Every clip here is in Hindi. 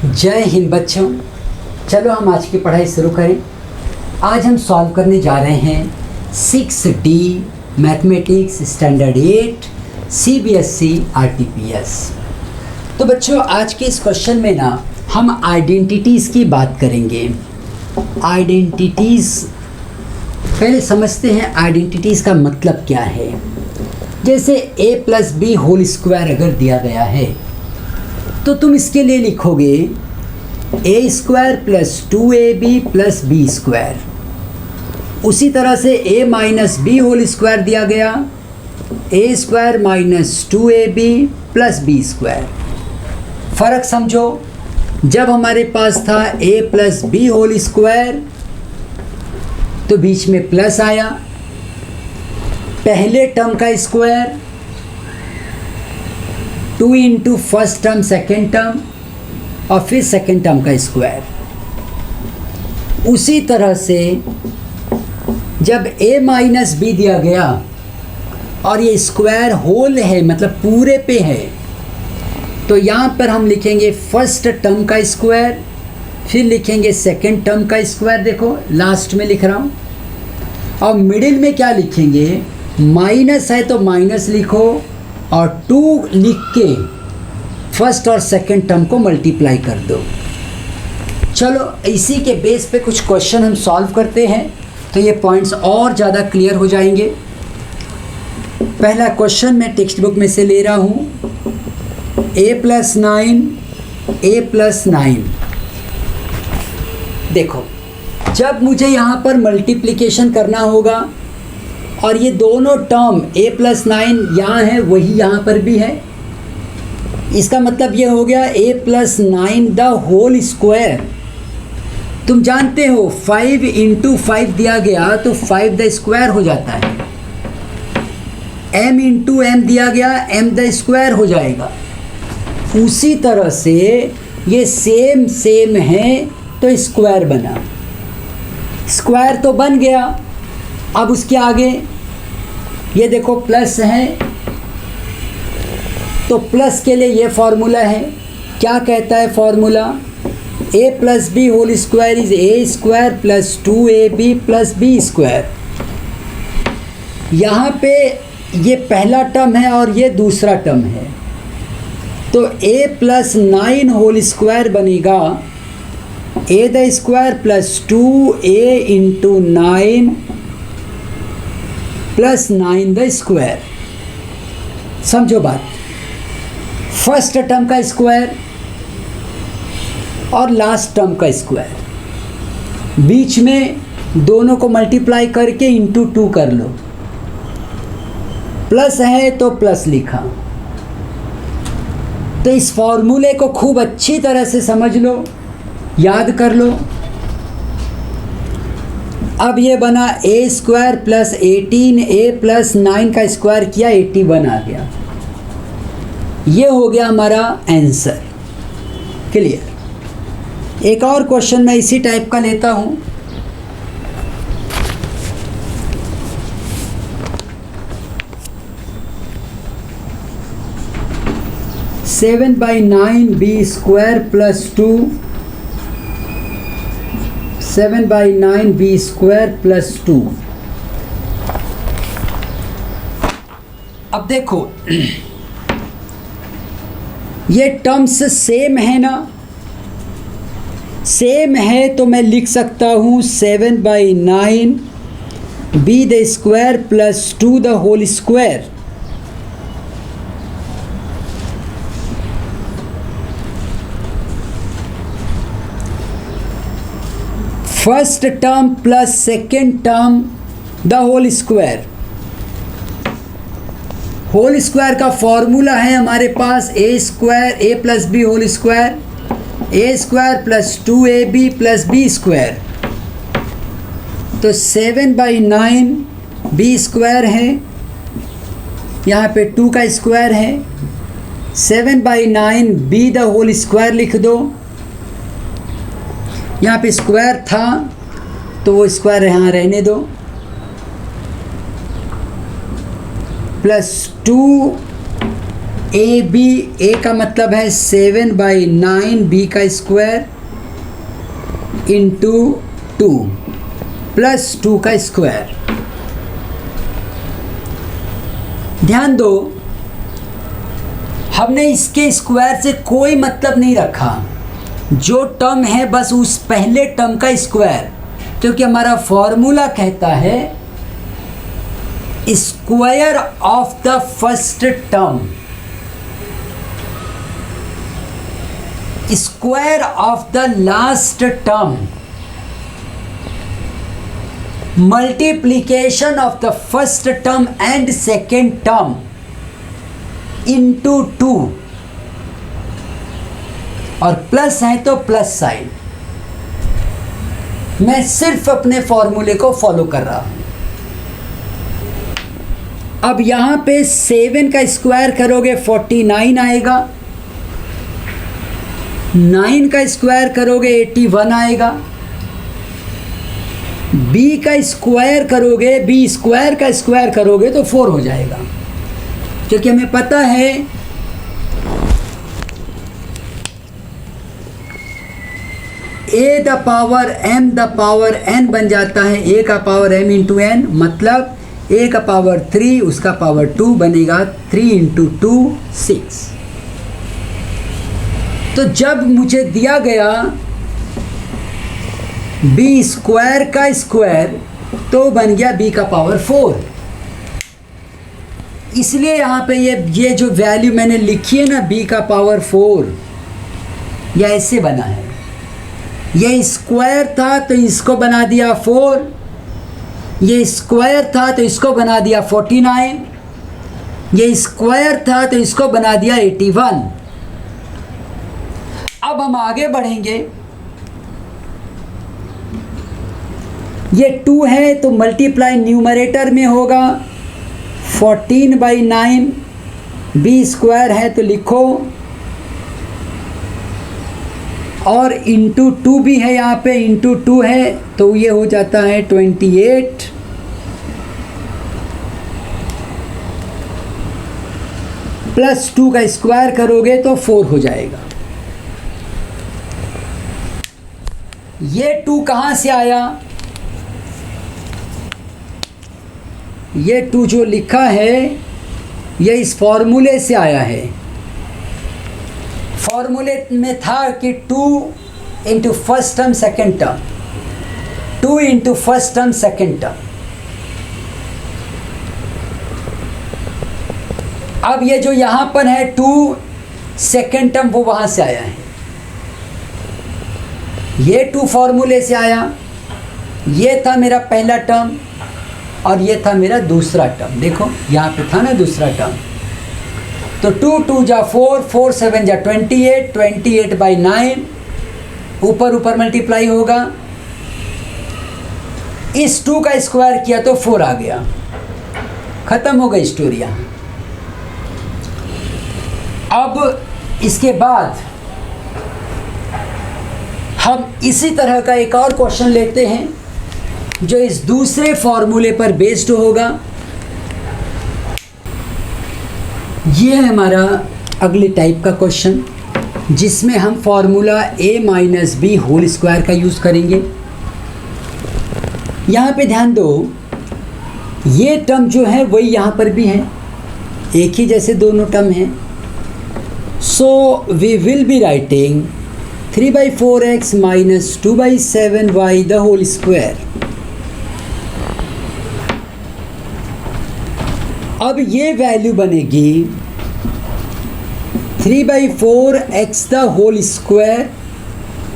जय हिंद बच्चों। चलो हम आज की पढ़ाई शुरू करें। आज हम सॉल्व करने जा रहे हैं 6D mathematics standard 8 CBSE RTPS। तो बच्चों आज के इस क्वेश्चन में ना हम आइडेंटिटीज़ की बात करेंगे। आइडेंटिटीज़ पहले समझते हैं आइडेंटिटीज़ का मतलब क्या है। जैसे a+b होल स्क्वायर अगर दिया गया है तो तुम इसके लिए लिखोगे a² + 2ab + b²। उसी तरह से a - b होल स्क्वायर दिया गया a² - 2ab + b²। फ़र्क समझो, जब हमारे पास था a + b होल स्क्वायर तो बीच में प्लस आया, पहले टर्म का square 2 × first term second term और फिर सेकेंड टर्म का स्क्वायर। उसी तरह से जब a - b दिया गया और ये स्क्वायर होल है मतलब पूरे पे है तो यहाँ पर हम लिखेंगे फर्स्ट टर्म का स्क्वायर, फिर लिखेंगे सेकेंड टर्म का स्क्वायर। देखो लास्ट में लिख रहा हूँ। और मिडिल में क्या लिखेंगे, माइनस है तो माइनस लिखो और 2 लिख के फर्स्ट और सेकंड टर्म को मल्टीप्लाई कर दो। चलो इसी के बेस पे कुछ क्वेश्चन हम सॉल्व करते हैं तो ये पॉइंट्स और ज़्यादा क्लियर हो जाएंगे। पहला क्वेश्चन मैं टेक्स्ट बुक में से ले रहा हूँ। a+9 देखो, जब मुझे यहाँ पर मल्टीप्लिकेशन करना होगा और ये दोनों टर्म a+9 यहाँ है वही यहाँ पर भी है, इसका मतलब ये हो गया a+9 द होल स्क्वायर। तुम जानते हो 5 × 5 दिया गया तो 5 द स्क्वायर हो जाता है, m × m दिया गया m द स्क्वायर हो जाएगा। उसी तरह से ये सेम है तो स्क्वायर बना, स्क्वायर तो बन गया। अब उसके आगे ये देखो प्लस है तो प्लस के लिए ये फॉर्मूला है। क्या कहता है formula, a + b whole square is a² + 2ab + b²। यहाँ पे ये पहला टर्म है और ये दूसरा टर्म है तो a+9 होल स्क्वायर बनेगा a² + 2a × 9 + 9 द स्क्वायर। समझो बात, फर्स्ट टर्म का स्क्वायर और लास्ट टर्म का स्क्वायर, बीच में दोनों को मल्टीप्लाई करके × 2 कर लो। प्लस है तो प्लस लिखा। तो इस फॉर्मूले को खूब अच्छी तरह से समझ लो, याद कर लो। अब ये बना a² + 18, a + 9 का स्क्वायर किया 81 आ गया। ये हो गया हमारा आंसर। क्लियर। एक और क्वेश्चन मैं इसी टाइप का लेता हूँ। Seven by 9 b² + 2, 7 by 9 b² + 2। अब देखो ये टर्म्स सेम है ना, सेम है तो मैं लिख सकता हूँ 7 by 9 b² + 2 the whole square. First term plus second term the whole square. Whole square का फॉर्मूला है हमारे पास a² a + b whole square a² + 2ab + b²। तो 7 बाई 9 b² है, यहाँ पे 2 का स्क्वायर है। 7 by 9 b the whole square लिख दो, यहाँ पे स्क्वायर था तो वो स्क्वायर यहाँ रहने दो, +2 ए बी, ए का मतलब है 7/9 बी का स्क्वायर इंटू 2 प्लस 2 का स्क्वायर। ध्यान दो, हमने इसके स्क्वायर से कोई मतलब नहीं रखा, जो टर्म है बस उस पहले टर्म का स्क्वायर, क्योंकि हमारा फॉर्मूला कहता है square of the first term, square of the last term, multiplication of the first term and second term into 2, और प्लस है तो प्लस साइन। मैं सिर्फ अपने फॉर्मूले को फॉलो कर रहा हूं। अब यहां पे 7 का स्क्वायर करोगे 49 आएगा, 9 का स्क्वायर करोगे 81 आएगा, b का स्क्वायर करोगे, b स्क्वायर का स्क्वायर करोगे तो 4 हो जाएगा, क्योंकि हमें पता है a the power m the power n बन जाता है a का पावर m इंटू n, मतलब a का पावर 3 उसका पावर 2 बनेगा 3 इंटू 2 6। तो जब मुझे दिया गया b स्क्वायर का स्क्वायर तो बन गया b का पावर 4। इसलिए यहाँ पे ये जो वैल्यू मैंने लिखी है ना b का पावर 4, यह ऐसे बना है। ये स्क्वायर था तो इसको बना दिया 4, ये स्क्वायर था तो इसको बना दिया 49, ये स्क्वायर था तो इसको बना दिया 81। अब हम आगे बढ़ेंगे, ये 2 है तो मल्टीप्लाई न्यूमरेटर में होगा 14/9, b स्क्वायर है तो लिखो, और इंटू 2 भी है, यहाँ पे इंटू 2 है तो ये हो जाता है 28 प्लस 2 का स्क्वायर करोगे तो 4 हो जाएगा। ये 2 कहाँ से आया? ये 2 जो लिखा है ये इस फॉर्मूले से आया है। फॉर्मूले में था कि 2 into first term second term, 2 into first term second term. अब ये जो यहाँ पर है 2 सेकेंड टर्म वो वहाँ से आया है, ये 2 फॉर्मूले से आया। ये था मेरा पहला टर्म और ये था मेरा दूसरा टर्म। देखो यहाँ पे था ना दूसरा टर्म, तो 2 2 जा 4, 4 7 जा 28, 28/9 ऊपर ऊपर मल्टीप्लाई होगा। इस 2 का स्क्वायर किया तो 4 आ गया, खत्म हो गई स्टोरी यहाँ। अब इसके बाद हम इसी तरह का एक और क्वेश्चन लेते हैं जो इस दूसरे फॉर्मूले पर बेस्ड होगा। ये है हमारा अगले टाइप का क्वेश्चन, जिसमें हम formula a minus B whole square का यूज़ करेंगे। यहाँ पे ध्यान दो, ये टर्म जो है वही यहाँ पर भी है, एक ही जैसे दोनों टर्म हैं। So we will be writing 3/4x minus 2/7y the whole square. अब ये वैल्यू बनेगी 3/4x the whole square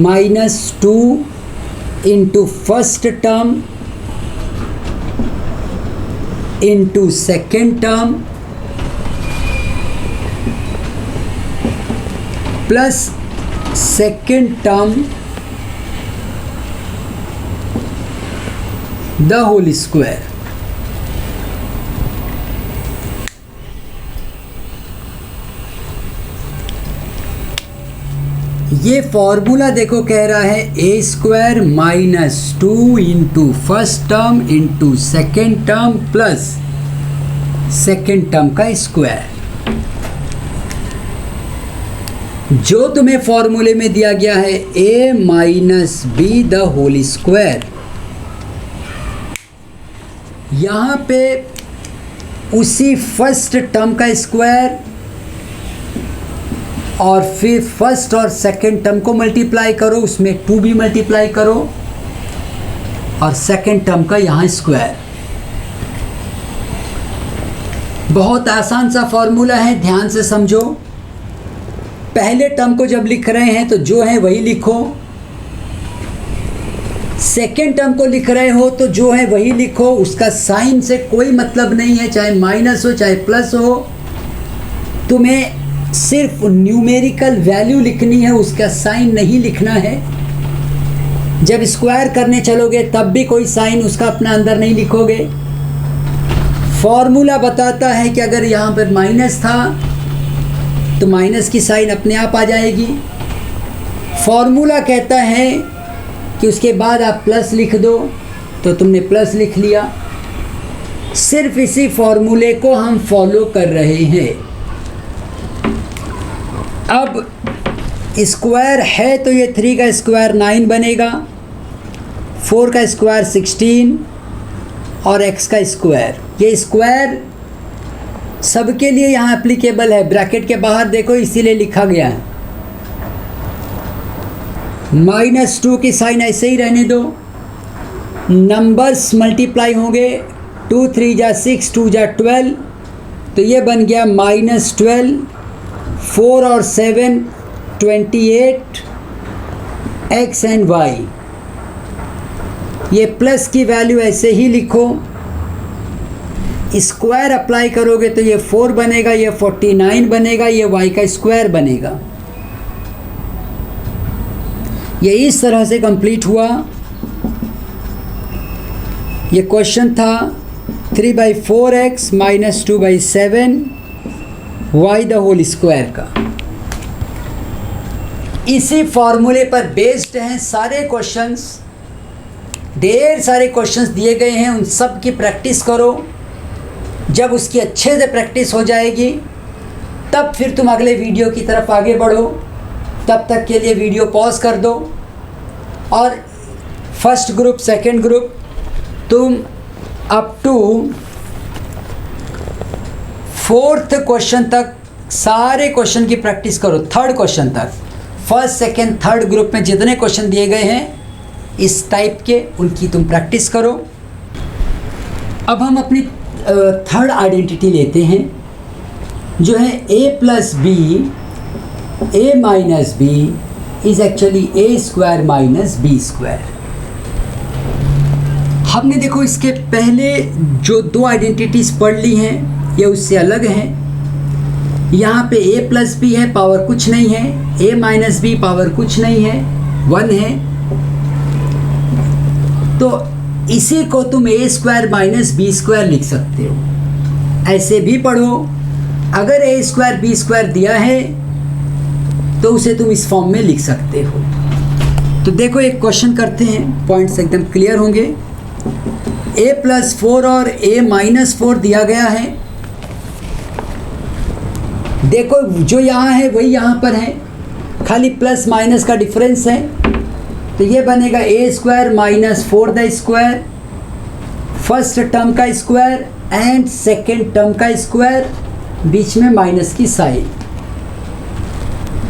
minus 2 into first term into second term plus second term the whole square. ये फॉर्मूला देखो कह रहा है a square minus 2 into first term into second term plus second term का स्क्वायर। जो तुम्हें फॉर्मूले में दिया गया है a minus B the whole square, यहाँ पे उसी फर्स्ट टर्म का स्क्वायर और फिर फर्स्ट और सेकंड टर्म को मल्टीप्लाई करो, उसमें 2 भी मल्टीप्लाई करो और सेकंड टर्म का यहाँ स्क्वायर। बहुत आसान सा फॉर्मूला है, ध्यान से समझो। पहले टर्म को जब लिख रहे हैं तो जो है वही लिखो, सेकेंड टर्म को लिख रहे हो तो जो है वही लिखो, उसका साइन से कोई मतलब नहीं है, चाहे माइनस हो चाहे प्लस हो। तुम्हें सिर्फ न्यूमेरिकल वैल्यू लिखनी है, उसका साइन नहीं लिखना है। जब स्क्वायर करने चलोगे तब भी कोई साइन उसका अपना अंदर नहीं लिखोगे। फॉर्मूला बताता है कि अगर यहाँ पर माइनस था तो माइनस की साइन अपने आप आ जाएगी। फॉर्मूला कहता है कि उसके बाद आप प्लस लिख दो, तो तुमने प्लस लिख लिया। सिर्फ इसी फॉर्मूले को हम फॉलो कर रहे हैं। अब स्क्वायर है तो ये 3 का स्क्वायर 9 बनेगा, 4 का स्क्वायर 16 और x का स्क्वायर। ये स्क्वायर सबके लिए यहाँ एप्लीकेबल है, ब्रैकेट के बाहर देखो इसीलिए लिखा गया है। -2 की साइन ऐसे ही रहने दो, नंबर्स मल्टीप्लाई होंगे, 2 3 जा 6, 2 जा 12, तो ये बन गया -12, 4 और 7 28, x एंड y। ये प्लस की वैल्यू ऐसे ही लिखो, स्क्वायर अप्लाई करोगे तो ये 4 बनेगा, ये 49 बनेगा, ये y का स्क्वायर बनेगा। ये इस तरह से कंप्लीट हुआ। ये क्वेश्चन था 3/4x - 2/7 y the whole square का। इसी फॉर्मूले पर बेस्ड हैं सारे क्वेश्चंस। ढेर सारे क्वेश्चंस दिए गए हैं, उन सब की प्रैक्टिस करो। जब उसकी अच्छे से प्रैक्टिस हो जाएगी तब फिर तुम अगले वीडियो की तरफ आगे बढ़ो। तब तक के लिए वीडियो पॉज कर दो और फर्स्ट ग्रुप सेकंड ग्रुप तुम अप टू 4th क्वेश्चन तक सारे क्वेश्चन की प्रैक्टिस करो। 3rd क्वेश्चन तक, फर्स्ट सेकंड थर्ड ग्रुप में जितने क्वेश्चन दिए गए हैं इस टाइप के, उनकी तुम प्रैक्टिस करो। अब हम अपनी 3rd आइडेंटिटी लेते हैं, जो है a + b a - b is actually a² - b²। हमने देखो इसके पहले जो 2 आइडेंटिटीज़ पढ़ ली हैं ये उससे अलग हैं। यहाँ पे a + b है, पावर कुछ नहीं है, a - b पावर कुछ नहीं है, 1 है। तो इसी को तुम a² - b² लिख सकते हो। ऐसे भी पढ़ो, अगर a² b² दिया है तो उसे तुम इस फॉर्म में लिख सकते हो। तो देखो एक क्वेश्चन करते हैं, पॉइंट्स एकदम क्लियर होंगे। a + 4 और a - 4 दिया गया है। देखो जो यहाँ है वही यहाँ पर है, खाली प्लस माइनस का डिफरेंस है। तो ये बनेगा a² - 4 the square, first term का स्क्वायर एंड सेकेंड टर्म का स्क्वायर, बीच में माइनस की साइन।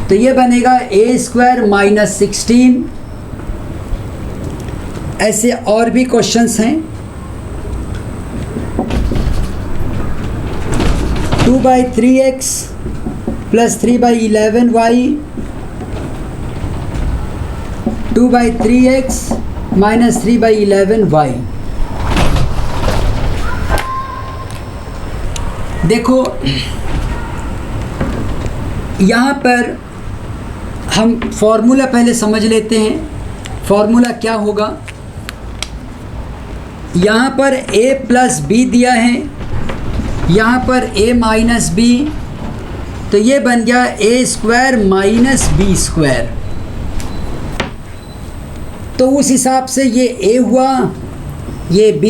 तो ये बनेगा a² - 16। ऐसे और भी क्वेश्चंस हैं। 2/3x + 3/11y, 2/3x - 3/11y। देखो यहाँ पर हम फॉर्मूला पहले समझ लेते हैं। फॉर्मूला क्या होगा, यहाँ पर a + b दिया है, यहाँ पर a - b, तो ये बन गया a² - b²। तो उस हिसाब से ये a हुआ, ये b,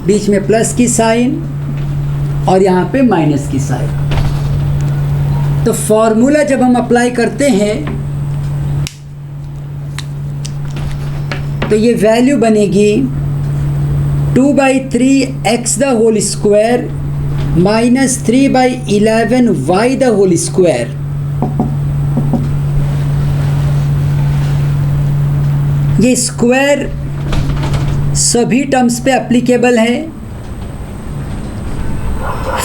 बीच में प्लस की साइन और यहाँ पे माइनस की साइन। तो फॉर्मूला जब हम अप्लाई करते हैं तो ये वैल्यू बनेगी 2/3 x the whole square minus 3/11 y the whole square. ये स्क्वायर सभी टर्म्स पे एप्लीकेबल है।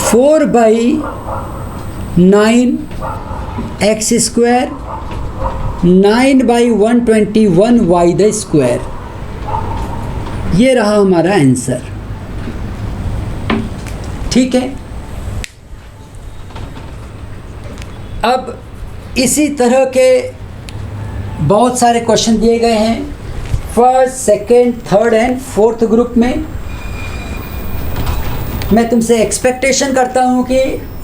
4/9 x square 9/121 y the square, ये रहा हमारा आंसर। ठीक है, अब इसी तरह के बहुत सारे क्वेश्चन दिए गए हैं first, second, third and fourth group में। मैं तुमसे एक्सपेक्टेशन करता हूं कि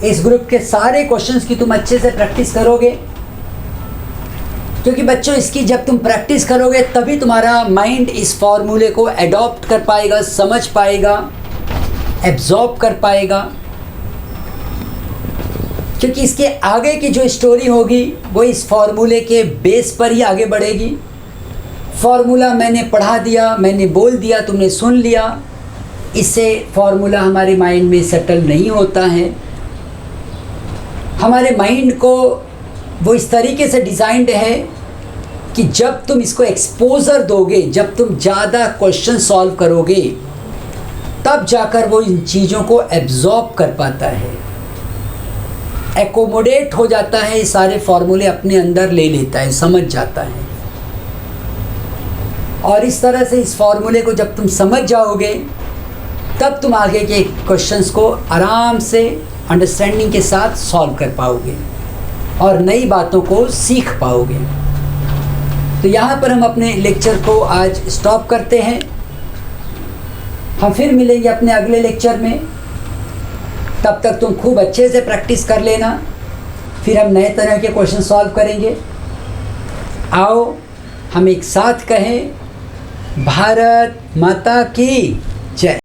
इस ग्रुप के सारे क्वेश्चंस की तुम अच्छे से प्रैक्टिस करोगे, क्योंकि बच्चों इसकी जब तुम प्रैक्टिस करोगे तभी तुम्हारा माइंड इस फॉर्मूले को एडॉप्ट कर पाएगा, समझ पाएगा, एब्जॉर्ब कर पाएगा। क्योंकि इसके आगे की जो स्टोरी होगी वो इस फॉर्मूले के बेस पर ही आगे बढ़ेगी। फॉर्मूला मैंने पढ़ा दिया, मैंने बोल दिया, तुमने सुन लिया, इससे फॉर्मूला हमारे माइंड में सेटल नहीं होता है। हमारे माइंड को वो इस तरीके से डिज़ाइंड है कि जब तुम इसको एक्सपोजर दोगे, जब तुम ज़्यादा क्वेश्चन सॉल्व करोगे, तब जाकर वो इन चीज़ों को एब्जॉर्ब कर पाता है, एकोमोडेट हो जाता है, ये सारे फॉर्मूले अपने अंदर ले लेता है, समझ जाता है। और इस तरह से इस फॉर्मूले को जब तुम समझ जाओगे तब तुम आगे के क्वेश्चंस को आराम से अंडरस्टैंडिंग के साथ सॉल्व कर पाओगे और नई बातों को सीख पाओगे। तो यहाँ पर हम अपने लेक्चर को आज स्टॉप करते हैं। हम फिर मिलेंगे अपने अगले लेक्चर में। तब तक तुम खूब अच्छे से प्रैक्टिस कर लेना, फिर हम नए तरह के क्वेश्चन सॉल्व करेंगे। आओ हम एक साथ कहें, भारत माता की जय।